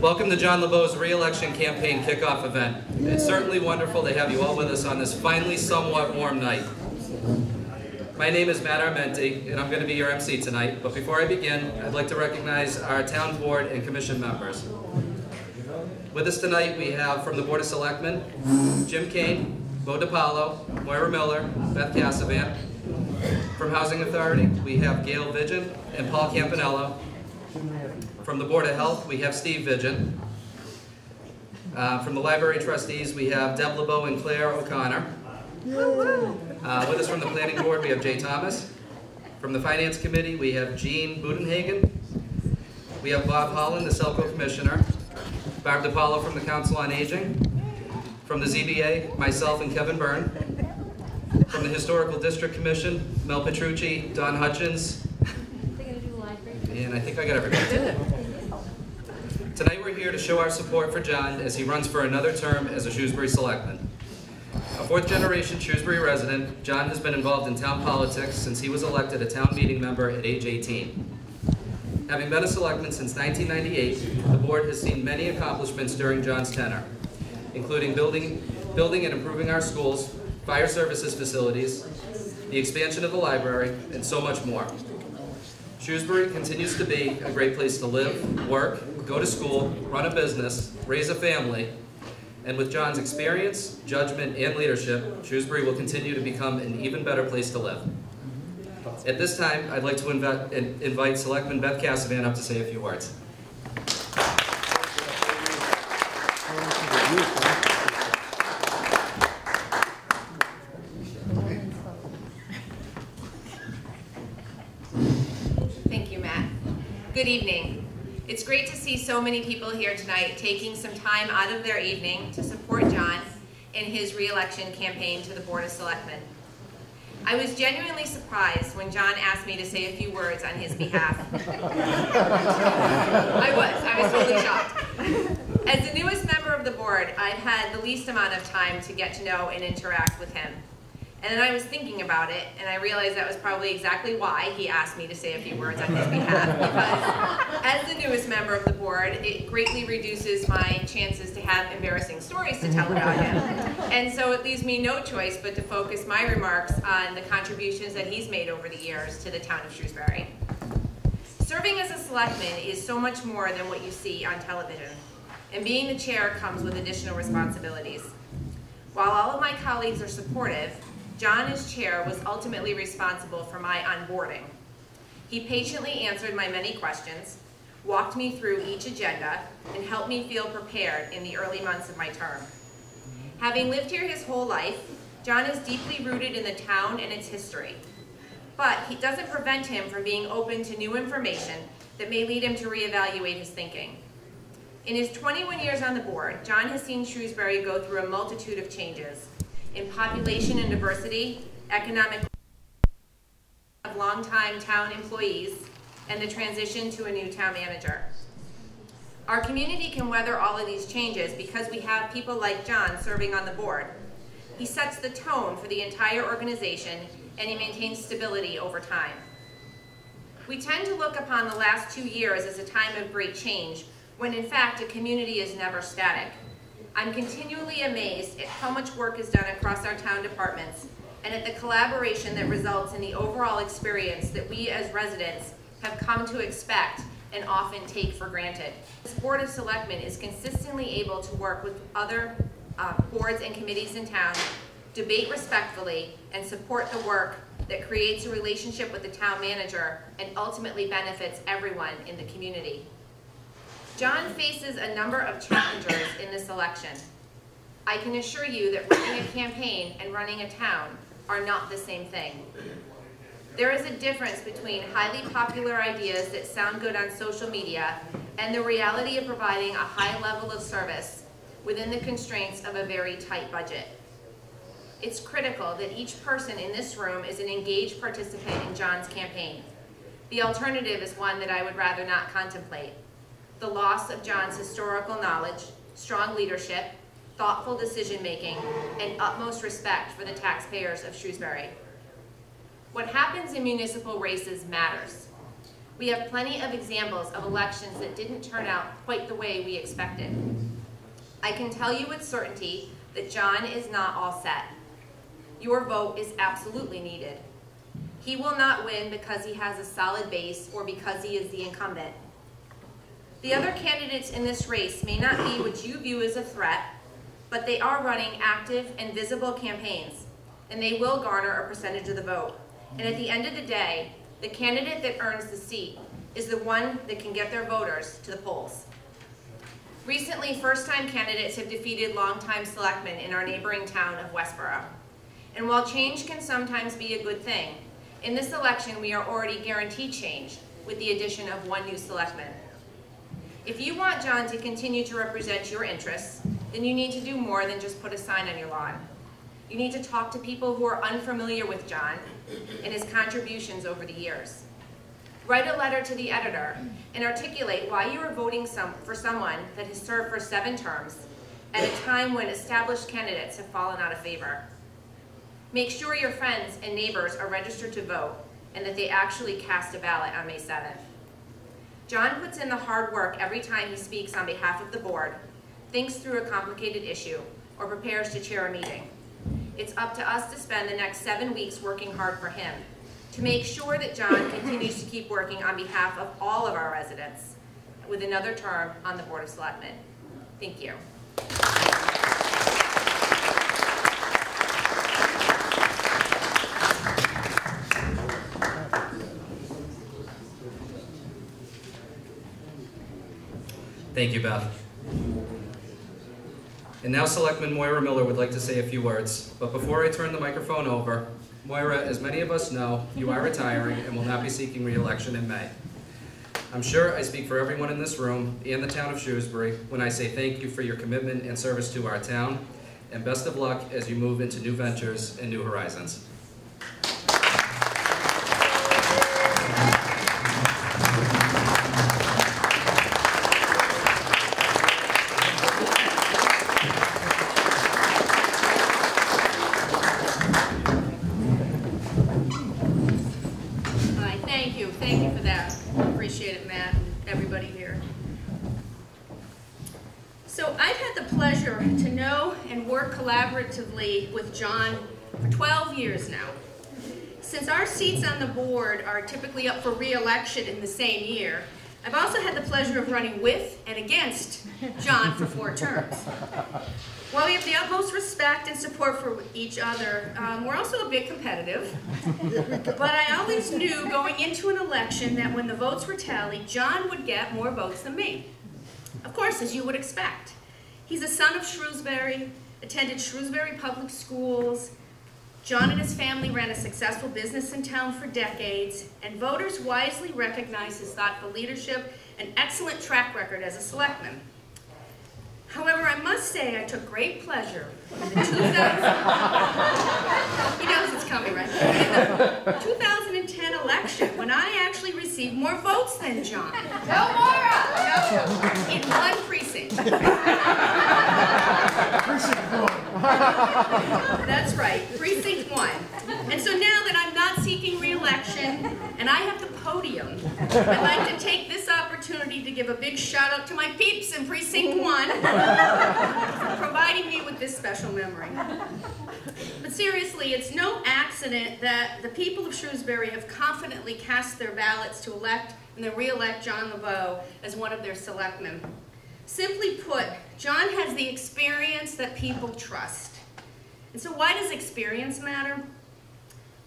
Welcome to John Lebeau's re-election campaign kickoff event. It's certainly wonderful to have you all with us on this finally somewhat warm night. My name is Matt Armenti, and I'm going to be your MC tonight. But before I begin, I'd like to recognize our town board and commission members. With us tonight, we have from the Board of Selectmen, Jim Kane, Bo DiPaolo, Moira Miller, Beth Cassavan. From Housing Authority, we have Gail Vigin and Paul Campanello. From the Board of Health, we have Steve Vigin. From the Library Trustees, we have Deb Lebeaux and Claire O'Connor. With us from the Planning Board, we have Jay Thomas. From the Finance Committee, we have Jean Budenhagen. We have Bob Holland, the Selco Commissioner. Barb DiPaolo from the Council on Aging. From the ZBA, myself and Kevin Byrne. From the Historical District Commission, Mel Petrucci, Don Hutchins. And I think I got everybody. Tonight we're here to show our support for John as he runs for another term as a Shrewsbury Selectman. A fourth-generation Shrewsbury resident, John has been involved in town politics since he was elected a town meeting member at age 18. Having been a selectman since 1998, the board has seen many accomplishments during John's tenure, including building and improving our schools, fire services facilities, the expansion of the library, and so much more. Shrewsbury continues to be a great place to live, work, go to school, run a business, raise a family, and with John's experience, judgment, and leadership, Shrewsbury will continue to become an even better place to live. At this time, I'd like to invite Selectman Beth Cassavan up to say a few words. Good evening. It's great to see so many people here tonight taking some time out of their evening to support John in his re-election campaign to the Board of Selectmen. I was genuinely surprised when John asked me to say a few words on his behalf. I was totally shocked. As the newest member of the board, I've had the least amount of time to get to know and interact with him. And then I was thinking about it, and I realized that was probably exactly why he asked me to say a few words on his behalf, because as the newest member of the board, it greatly reduces my chances to have embarrassing stories to tell about him. And so it leaves me no choice but to focus my remarks on the contributions that he's made over the years to the town of Shrewsbury. Serving as a selectman is so much more than what you see on television, and being the chair comes with additional responsibilities. While all of my colleagues are supportive, John, as chair, was ultimately responsible for my onboarding. He patiently answered my many questions, walked me through each agenda, and helped me feel prepared in the early months of my term. Having lived here his whole life, John is deeply rooted in the town and its history. But it doesn't prevent him from being open to new information that may lead him to reevaluate his thinking. In his 21 years on the board, John has seen Shrewsbury go through a multitude of changes in population and diversity, economic of longtime town employees, and the transition to a new town manager. Our community can weather all of these changes because we have people like John serving on the board. He sets the tone for the entire organization, and he maintains stability over time. We tend to look upon the last 2 years as a time of great change, when in fact a community is never static. I'm continually amazed at how much work is done across our town departments and at the collaboration that results in the overall experience that we as residents have come to expect and often take for granted. This Board of Selectmen is consistently able to work with other boards and committees in town, debate respectfully, and support the work that creates a relationship with the town manager and ultimately benefits everyone in the community. John faces a number of challengers in this election. I can assure you that running a campaign and running a town are not the same thing. There is a difference between highly popular ideas that sound good on social media and the reality of providing a high level of service within the constraints of a very tight budget. It's critical that each person in this room is an engaged participant in John's campaign. The alternative is one that I would rather not contemplate. The loss of John's historical knowledge, strong leadership, thoughtful decision-making, and utmost respect for the taxpayers of Shrewsbury. What happens in municipal races matters. We have plenty of examples of elections that didn't turn out quite the way we expected. I can tell you with certainty that John is not all set. Your vote is absolutely needed. He will not win because he has a solid base or because he is the incumbent. The other candidates in this race may not be what you view as a threat, but they are running active and visible campaigns, and they will garner a percentage of the vote. And at the end of the day, the candidate that earns the seat is the one that can get their voters to the polls. Recently, first-time candidates have defeated longtime selectmen in our neighboring town of Westboro. And while change can sometimes be a good thing, in this election we are already guaranteed change with the addition of one new selectman. If you want John to continue to represent your interests, then you need to do more than just put a sign on your lawn. You need to talk to people who are unfamiliar with John and his contributions over the years. Write a letter to the editor and articulate why you are voting for someone that has served for 7 terms at a time when established candidates have fallen out of favor. Make sure your friends and neighbors are registered to vote and that they actually cast a ballot on May 7th. John puts in the hard work every time he speaks on behalf of the board, thinks through a complicated issue, or prepares to chair a meeting. It's up to us to spend the next 7 weeks working hard for him, to make sure that John continues to keep working on behalf of all of our residents with another term on the Board of Selectmen. Thank you. Thank you, Beth. And now Selectman Moira Miller would like to say a few words. But before I turn the microphone over, Moira, as many of us know, you are retiring and will not be seeking re-election in May. I'm sure I speak for everyone in this room and the town of Shrewsbury when I say thank you for your commitment and service to our town, and best of luck as you move into new ventures and new horizons. Collaboratively with John for 12 years now. Since our seats on the board are typically up for re-election in the same year, I've also had the pleasure of running with and against John for 4 terms. While we have the utmost respect and support for each other, we're also a bit competitive. But I always knew going into an election that when the votes were tallied, John would get more votes than me. Of course, as you would expect. He's a son of Shrewsbury, attended Shrewsbury Public Schools. John and his family ran a successful business in town for decades, and voters wisely recognized his thoughtful leadership and excellent track record as a selectman. However, I must say I took great pleasure in the 2010 election when I actually received more votes than John. No, Moira! No, in 1 precinct. Precinct 1. That's right, precinct 1. And so now that I'm not seeking re-election and I have the podium, I'd like to take this opportunity to give a big shout out to my peeps in precinct 1 for providing me with this special memory. But seriously, it's no accident that the people of Shrewsbury have confidently cast their ballots to elect and then re-elect John Lebeaux as one of their selectmen. Simply put, John has the experience that people trust. And so why does experience matter?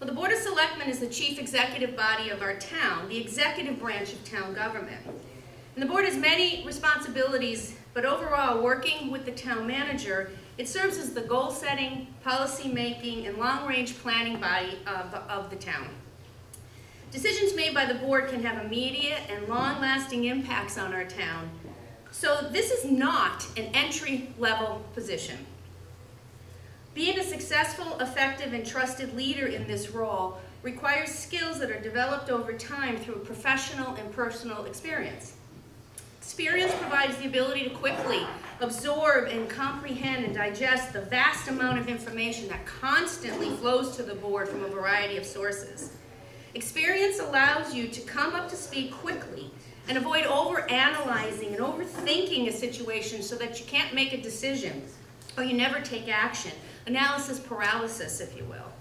Well, the Board of Selectmen is the chief executive body of our town, the executive branch of town government. And the board has many responsibilities, but overall, working with the town manager, it serves as the goal-setting, policy-making, and long-range planning body of the town. Decisions made by the board can have immediate and long-lasting impacts on our town. So this is not an entry-level position. Being a successful, effective, and trusted leader in this role requires skills that are developed over time through professional and personal experience. Experience provides the ability to quickly absorb and comprehend and digest the vast amount of information that constantly flows to the board from a variety of sources. Experience allows you to come up to speed quickly and avoid overanalyzing and overthinking a situation so that you can't make a decision or you never take action. Analysis paralysis, if you will.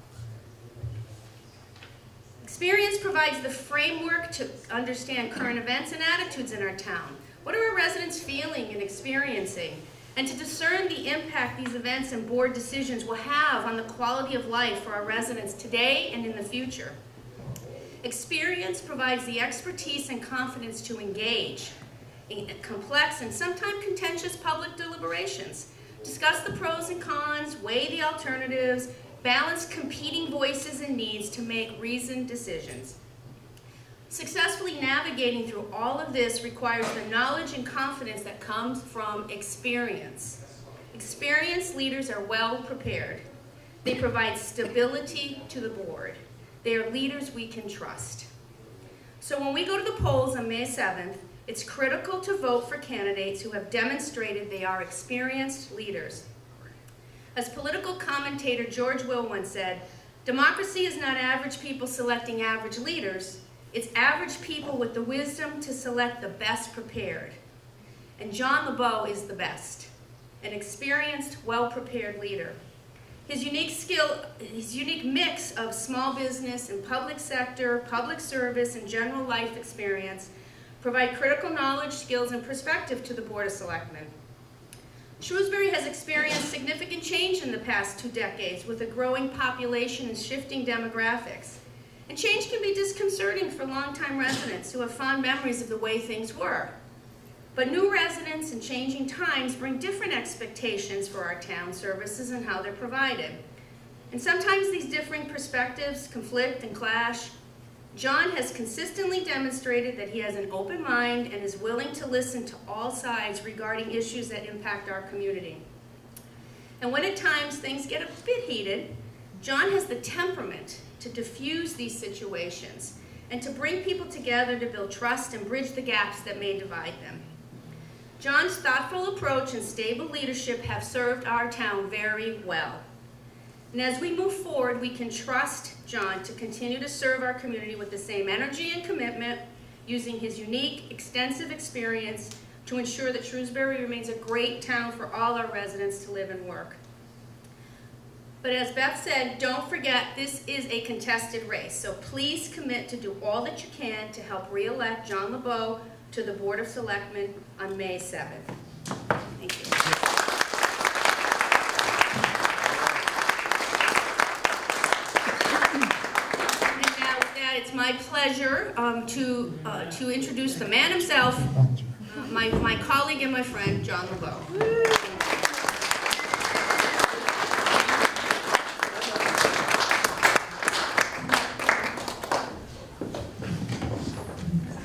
Experience provides the framework to understand current events and attitudes in our town. What are our residents feeling and experiencing? And to discern the impact these events and board decisions will have on the quality of life for our residents today and in the future. Experience provides the expertise and confidence to engage in complex and sometimes contentious public deliberations, discuss the pros and cons, weigh the alternatives, balance competing voices and needs to make reasoned decisions. Successfully navigating through all of this requires the knowledge and confidence that comes from experience. Experienced leaders are well prepared. They provide stability to the board. They are leaders we can trust. So when we go to the polls on May 7th, it's critical to vote for candidates who have demonstrated they are experienced leaders. As political commentator George Will once said, democracy is not average people selecting average leaders, it's average people with the wisdom to select the best prepared. And John Lebeaux is the best, an experienced, well-prepared leader. His unique mix of small business and public sector, public service, and general life experience provide critical knowledge, skills, and perspective to the Board of Selectmen. Shrewsbury has experienced significant change in the past 2 decades with a growing population and shifting demographics. And change can be disconcerting for longtime residents who have fond memories of the way things were. But new residents and changing times bring different expectations for our town services and how they're provided. And sometimes these differing perspectives conflict and clash. John has consistently demonstrated that he has an open mind and is willing to listen to all sides regarding issues that impact our community. And when at times things get a bit heated, John has the temperament to diffuse these situations and to bring people together to build trust and bridge the gaps that may divide them. John's thoughtful approach and stable leadership have served our town very well. And as we move forward, we can trust John to continue to serve our community with the same energy and commitment, using his unique, extensive experience to ensure that Shrewsbury remains a great town for all our residents to live and work. But as Beth said, don't forget this is a contested race, so please commit to do all that you can to help re-elect John Lebeaux to the Board of Selectmen on May 7th. Thank you. And now with that, it's my pleasure to introduce the man himself, my colleague and my friend, John Lebeaux.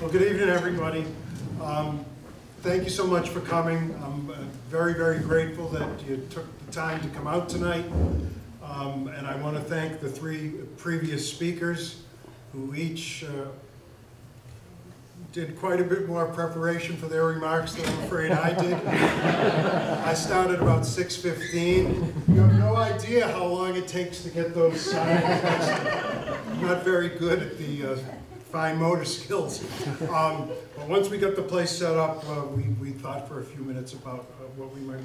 Well, good evening, everybody. Thank you so much for coming. I'm very, very grateful that you took the time to come out tonight. And I want to thank the 3 previous speakers who each did quite a bit more preparation for their remarks than I'm afraid I did. I started about 6:15. You have no idea how long it takes to get those signed. I'm not very good at the fine motor skills. But once we got the place set up, we thought for a few minutes about what we might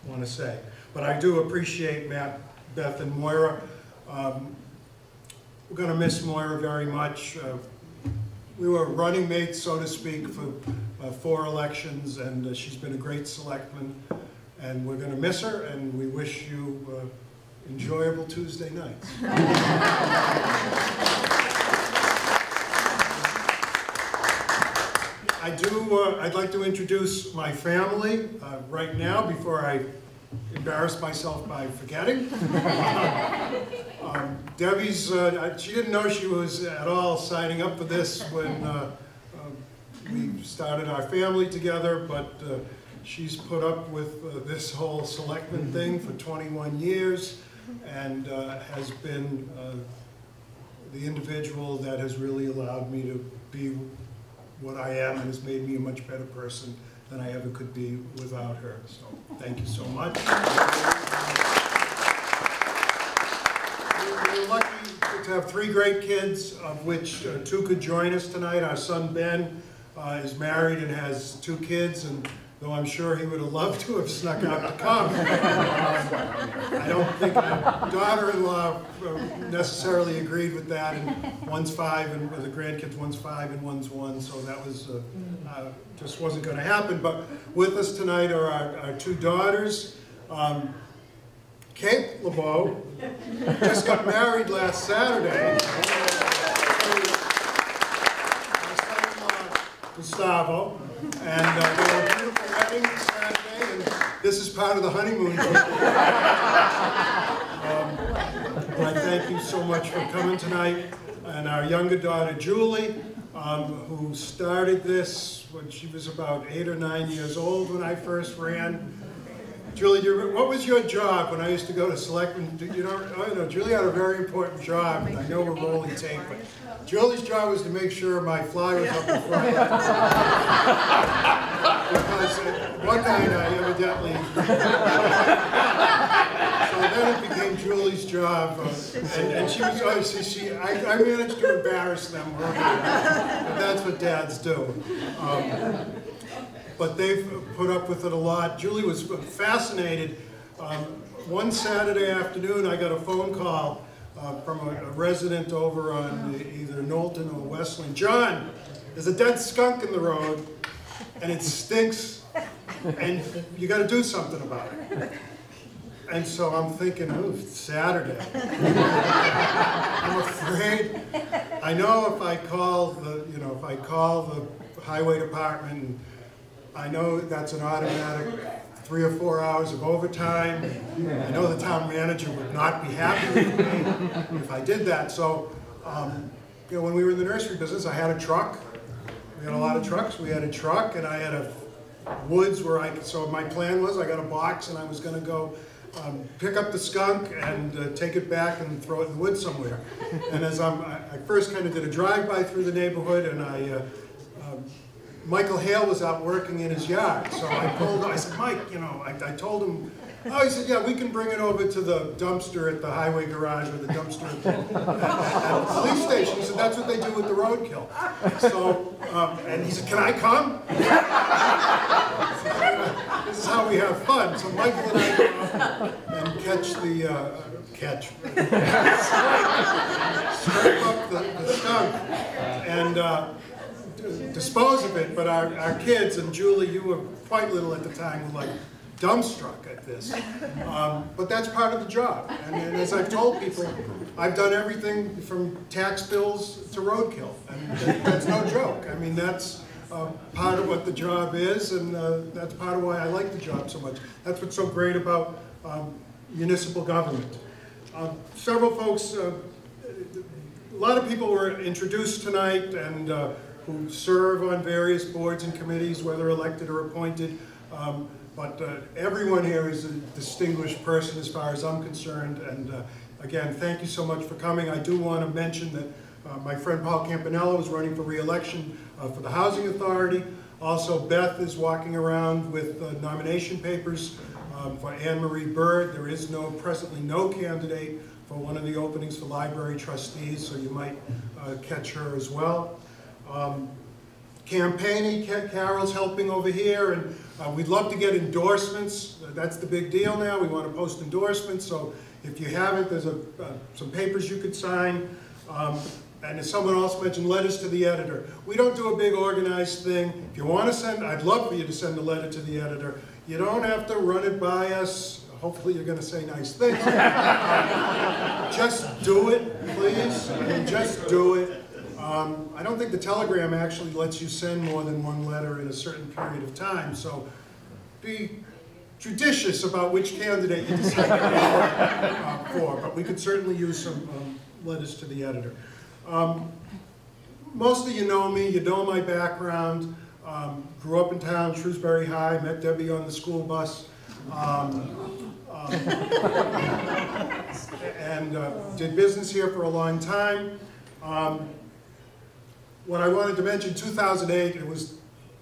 want to say. But I do appreciate Matt, Beth, and Moira. We're going to miss Moira very much. We were running mates, so to speak, for 4 elections, and she's been a great selectman. And we're going to miss her, and we wish you enjoyable Tuesday nights. I'd like to introduce my family right now before I embarrass myself by forgetting. Debbie's, she didn't know she was at all signing up for this when we started our family together, but she's put up with this whole selectman thing for 21 years and has been the individual that has really allowed me to be what I am and has made me a much better person than I ever could be without her. So thank you so much. we're lucky to have 3 great kids, of which 2 could join us tonight. Our son Ben is married and has 2 kids, and though I'm sure he would have loved to have snuck out to come, I don't think my daughter-in-law necessarily agreed with that. And one's 5, and with the grandkids, one's 5 and one's 1, so that was just wasn't going to happen. But with us tonight are our 2 daughters. Kate Lebeaux just got married last Saturday. Our son-in-law, Gustavo, and they had a beautiful wedding Saturday, and this is part of the honeymoon. I thank you so much for coming tonight. And our younger daughter, Julie, who started this when she was about 8 or 9 years old when I first ran. Julie, what was your job when I used to go to selectmen? Julie had a very important job. I know we're rolling tape, but Julie's job was to make sure my fly was up in front. Because one night I evidently... So then it became Julie's job, and she was always, I managed to embarrass them, but that's what dads do. But they've put up with it a lot. Julie was fascinated. One Saturday afternoon, I got a phone call from a resident over on either Knowlton or Westland. John, there's a dead skunk in the road, and it stinks, and you got to do something about it. And so I'm thinking, oh, it's Saturday. I'm afraid. I know if I call the highway department, I know that's an automatic 3 or 4 hours of overtime. I know the town manager would not be happy with me if I did that. So, when we were in the nursery business, I had a truck. We had a lot of trucks. We had a truck, and I had a woods where so my plan was I got a box, and I was going to go pick up the skunk and take it back and throw it in the woods somewhere. And as I first kind of did a drive-by through the neighborhood, and Michael Hale was out working in his yard. So I said, Mike, I told him, oh, he said, yeah, we can bring it over to the dumpster at the highway garage or the dumpster at the police station. He said, that's what they do with the roadkill. So, and he said, can I come? This is how we have fun. So Michael and I go out and catch scrape up the skunk and dispose of it. But our kids, and Julie, you were quite little at the time, were like dumbstruck at this. But that's part of the job. And as I've told people, I've done everything from tax bills to roadkill. And that's no joke. I mean, that's part of what the job is, and that's part of why I like the job so much. That's what's so great about municipal government. Several folks, a lot of people were introduced tonight and who serve on various boards and committees, whether elected or appointed. But everyone here is a distinguished person as far as I'm concerned. And again, thank you so much for coming. I do want to mention that my friend Paul Campanello is running for re-election for the Housing Authority. Also, Beth is walking around with nomination papers for Anne Marie Bird. There is presently no candidate for one of the openings for library trustees, so you might catch her as well. Campaigning, Carol's helping over here, and we'd love to get endorsements. That's the big deal now. We want to post endorsements, so if you haven't, there's some papers you could sign. And as someone else mentioned, letters to the editor. We don't do a big organized thing. If you want to send, I'd love for you to send a letter to the editor. You don't have to run it by us. Hopefully you're going to say nice things. Just do it, please. I mean, just do it. I don't think the Telegram actually lets you send more than one letter in a certain period of time, so be judicious about which candidate you decide for, but we could certainly use some letters to the editor. Most of you know me, you know my background. Grew up in town, Shrewsbury High, met Debbie on the school bus. And did business here for a long time. What I wanted to mention, 2008,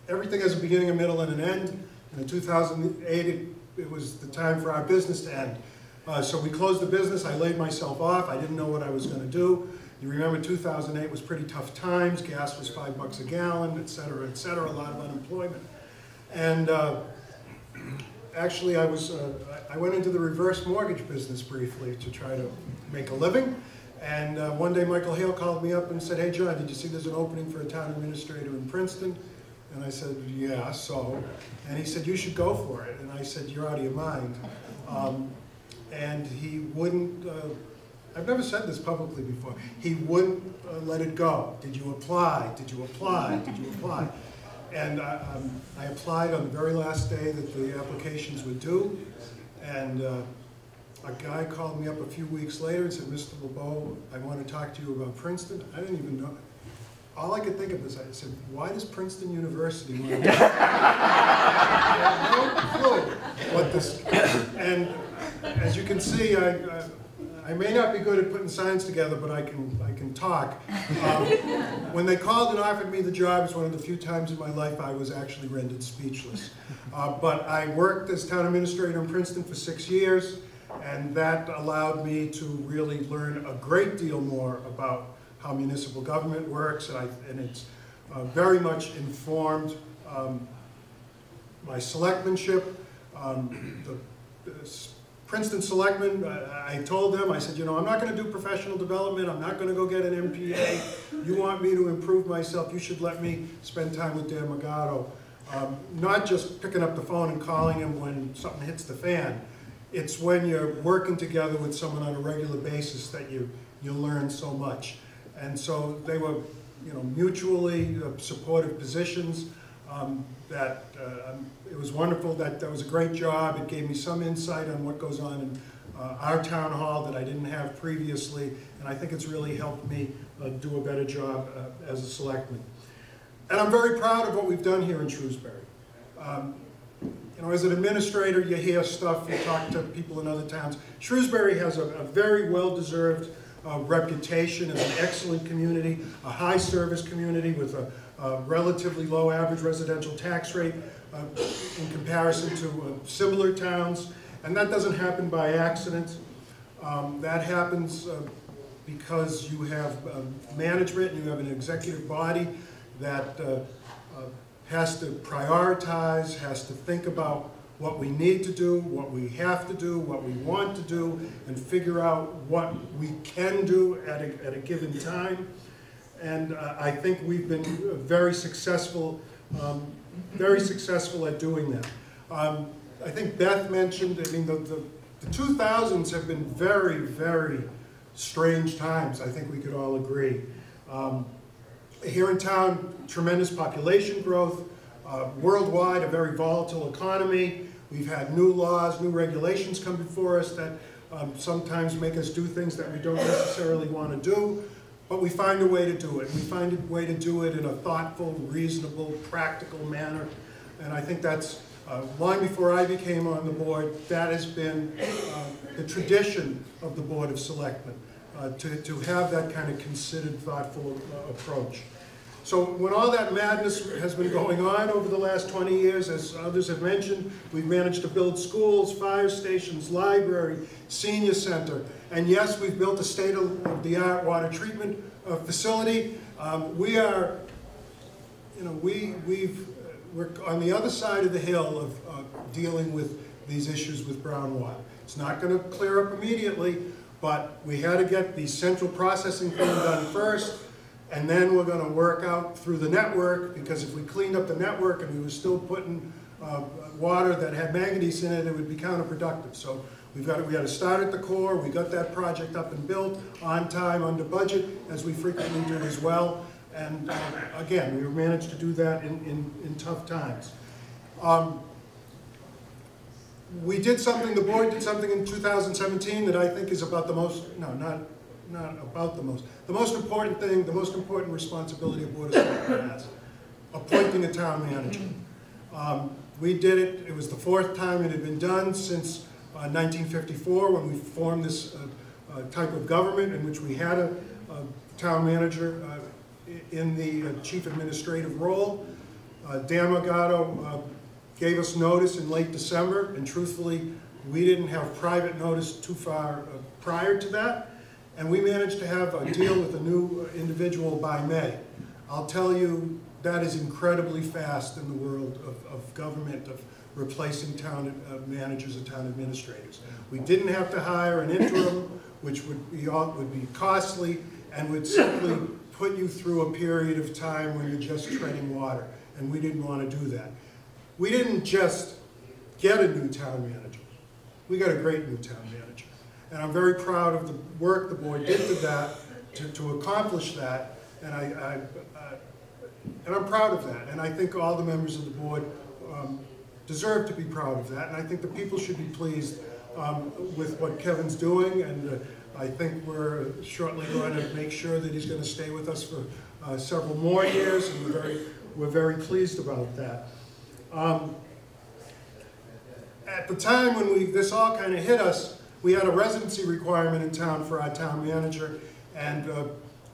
everything has a beginning, a middle, and an end. And in 2008, it was the time for our business to end. So we closed the business. I laid myself off. I didn't know what I was going to do. You remember 2008 was pretty tough times. Gas was $5 a gallon, et cetera, a lot of unemployment. And actually, I went into the reverse mortgage business briefly to try to make a living. And one day Michael Hale called me up and said, "Hey John, did you see there's an opening for a town administrator in Princeton?" And I said, "Yeah, so." And he said, "You should go for it." And I said, "You're out of your mind." And he wouldn't, I've never said this publicly before, he wouldn't let it go. "Did you apply? Did you apply? Did you apply?" And I applied on the very last day that the applications were due. And a guy called me up a few weeks later and said, "Mr. Lebeaux, I want to talk to you about Princeton." I didn't even know. All I could think of is, I said, "Why does Princeton University want to do that?" I had no clue what this, and as you can see, I may not be good at putting signs together, but I can talk. When they called and offered me the job, it's one of the few times in my life I was actually rendered speechless. But I worked as town administrator in Princeton for 6 years, and that allowed me to really learn a great deal more about how municipal government works, and it's very much informed my selectmanship. The Princeton selectmen, I told them, I said, "You know, I'm not going to do professional development, I'm not going to go get an MPA. You want me to improve myself, you should let me spend time with Dan Magato." Not just picking up the phone and calling him when something hits the fan. It's when you're working together with someone on a regular basis that you learn so much. And so they were, you know, mutually supportive positions. It was wonderful. That was a great job. It gave me some insight on what goes on in our town hall that I didn't have previously, and I think it's really helped me do a better job as a selectman. And I'm very proud of what we've done here in Shrewsbury. You know, as an administrator, you hear stuff, you talk to people in other towns. Shrewsbury has a very well-deserved reputation as an excellent community, a high-service community with a relatively low average residential tax rate in comparison to similar towns. And that doesn't happen by accident. That happens because you have management and you have an executive body that has to prioritize, has to think about what we need to do, what we have to do, what we want to do, and figure out what we can do at a given time. And I think we've been very successful at doing that. I think Beth mentioned, I mean, the 2000s have been very, very strange times. I think we could all agree. Here in town, tremendous population growth. Worldwide, a very volatile economy. We've had new laws, new regulations come before us that sometimes make us do things that we don't necessarily want to do, but we find a way to do it. We find a way to do it in a thoughtful, reasonable, practical manner, and I think that's, long before I became on the board, that has been the tradition of the Board of Selectmen, to have that kind of considered, thoughtful approach. So when all that madness has been going on over the last 20 years, as others have mentioned, we've managed to build schools, fire stations, library, senior center, and yes, we've built a state-of-the-art water treatment facility. We are, you know, we're on the other side of the hill of dealing with these issues with brown water. It's not going to clear up immediately, but we had to get the central processing thing done first. And then we're going to work out through the network, because if we cleaned up the network and we were still putting water that had manganese in it, it would be counterproductive. So we had to start at the core. We got that project up and built on time, under budget, as we frequently do as well. And again, we managed to do that in tough times. We did something, the board did something in 2017 that I think is about the most, no, not about the most important thing, the most important responsibility a Board of Selectmen has, appointing a town manager. We did it, it was the 4th time it had been done since 1954, when we formed this type of government in which we had a town manager in the chief administrative role. Dan Magato gave us notice in late December, and truthfully, We didn't have private notice too far prior to that, and we managed to have a deal with a new individual by May. I'll tell you, that is incredibly fast in the world of government, of replacing town managers and town administrators. We didn't have to hire an interim, which would be costly and would simply put you through a period of time when you're just treading water, and we didn't want to do that. We didn't just get a new town manager. We got a great new town manager. And I'm very proud of the work the board did to that, to accomplish that, and I'm proud of that. And I think all the members of the board deserve to be proud of that, and I think the people should be pleased with what Kevin's doing, and I think we're shortly going to make sure that he's going to stay with us for several more years, and we're very pleased about that. At the time when this all kind of hit us, we had a residency requirement in town for our town manager, and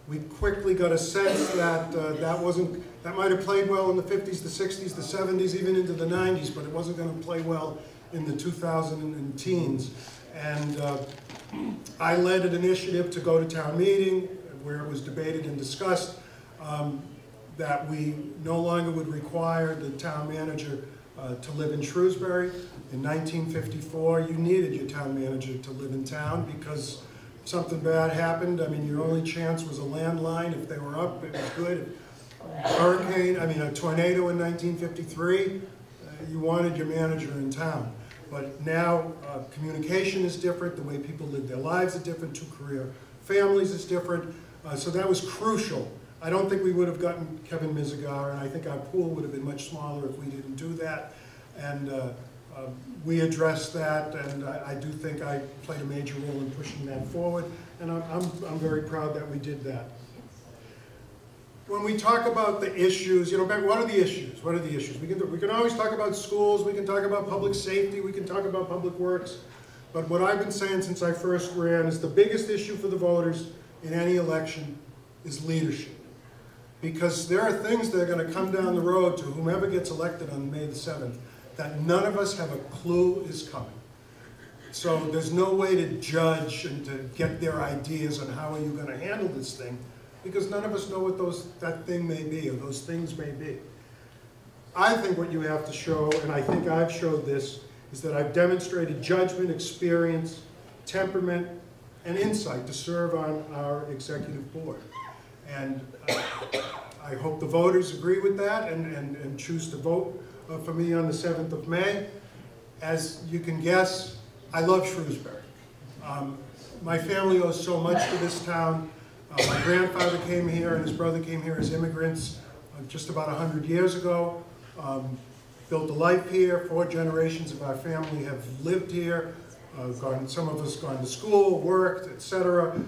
we quickly got a sense that that might have played well in the 50s, the 60s, the 70s, even into the 90s, but it wasn't going to play well in the 2010s. And I led an initiative to go to town meeting where it was debated and discussed that we no longer would require the town manager to live in Shrewsbury. In 1954, you needed your town manager to live in town because something bad happened. I mean, your only chance was a landline. If they were up, it was good. A tornado in 1953, you wanted your manager in town. But now communication is different, the way people live their lives is different, two-career families is different. So that was crucial. I don't think we would have gotten Kevin Mizigar, and I think our pool would have been much smaller if we didn't do that. And we addressed that, and I do think I played a major role in pushing that forward, and I'm very proud that we did that. When we talk about the issues, what are the issues? What are the issues? We can always talk about schools, we can talk about public safety, we can talk about public works, but what I've been saying since I first ran is the biggest issue for the voters in any election is leadership. Because there are things that are going to come down the road to whomever gets elected on May the 7th that none of us have a clue is coming. So there's no way to judge and to get their ideas on how are you going to handle this thing, because none of us know what that thing may be, or those things may be. I think what you have to show, and I think I've showed this, is that I've demonstrated judgment, experience, temperament, and insight to serve on our executive board. And I hope the voters agree with that and choose to vote for me on the 7th of May. As you can guess, I love Shrewsbury. My family owes so much to this town. My grandfather came here and his brother came here as immigrants just about 100 years ago. Built a life here. 4 generations of our family have lived here. Some of us gone to school, worked, etc.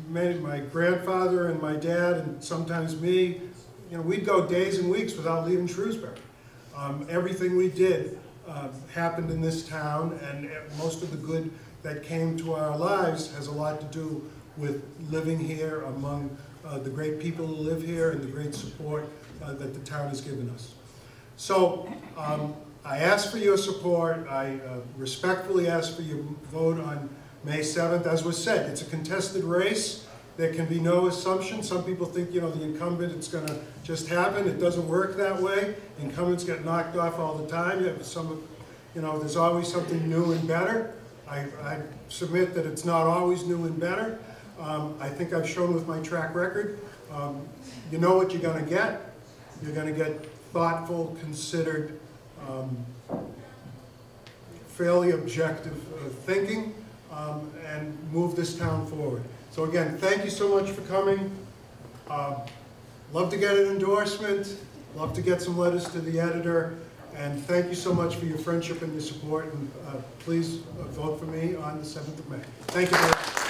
My grandfather and my dad and sometimes me, we'd go days and weeks without leaving Shrewsbury. Everything we did happened in this town, and most of the good that came to our lives has a lot to do with living here among the great people who live here and the great support that the town has given us. So I ask for your support. I respectfully ask for your vote on May 7th. As was said, it's a contested race. There can be no assumption. Some people think, the incumbent, it's going to just happen. It doesn't work that way. Incumbents get knocked off all the time. There's always something new and better. I submit that it's not always new and better. I think I've shown with my track record. You know what you're going to get. You're going to get thoughtful, considered, fairly objective thinking, and move this town forward. So again, thank you so much for coming. Love to get an endorsement. Love to get some letters to the editor. And thank you so much for your friendship and your support. And please vote for me on the 7th of May. Thank you very much.